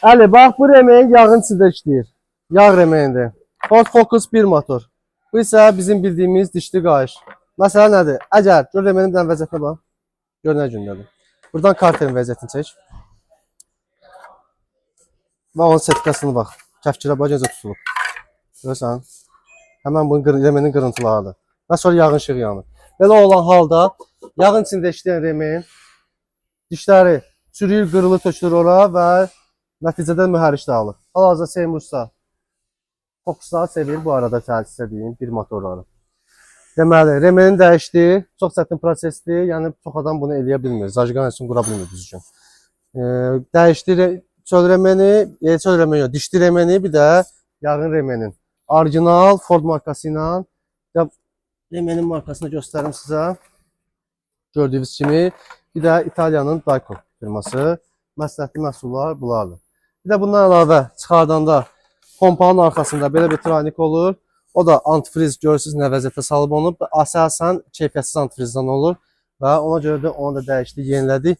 Əli, bax bu remeyin yağın içində işləyir. Yağ remeyində. Ford Focus 1 motor. Bu isə bizim bildiyimiz dişli qayış. Məsələ nədir? Əgər gör remeyin bir vəziyyətinə bax. Gör nə gündədir. Buradan karterin vəziyyətini çək. Və onun sertifikasını bax. Kəfkirə bax necə tutulub. Görürsən? Həmən bunun remeyin qırıntılarıdır. Və sonra yağın işığı yanır. Belə olan halda yağın içində işləyən remeyin dişləri çürüyür, qırılır, tökülür ora və nəticədə mühərrik dağılır. Hal-hazırda Seymur usta Focusları sevir bu arada təsis edeyim bir motorları. Deməli, remenin dəyişdi, çox çətin prosesdir. Yəni çox adam bunu eləyə bilmir. Zajqan üçün qura bilmir düzgün. Dəyişdi çöl remeni, çöl remeni yox, dişli remeni, bir də yağın remenin. Orijinal Ford markası ilə remenin markasını göstərim sizə. Gördüyünüz kimi, bir də İtaliyanın Dayco firması. Məsləhətli məhsullar bunlardır. Bir də bundan əlavə çıxardanda pompanın arxasında belə bir tranik olur. O da antifriz görürsünüz nə vəziyyətdə salıb onu. Əsasən keyfiyyətsiz antifrizdən olur və ona görə də onu da dəyişdik, yenilədik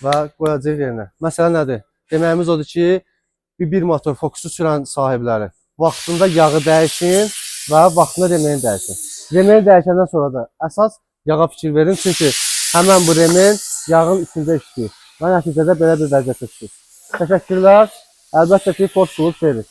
və qoyacağıq yerinə. Məsələ nədir? Deməyimiz odur ki, bir motor Focusu sürən sahibləri vaxtında yağı dəyişin və vaxtında remeni dəyişin. Remeni dəyişəndən sonra da əsas yağa fikir verin, çünki həmən bu remen yağın içində işləyir və nəticədə belə bir vəziyyətdə çıxır. Təşəkkürlər. Əlbəttə ki, Ford Plus verir.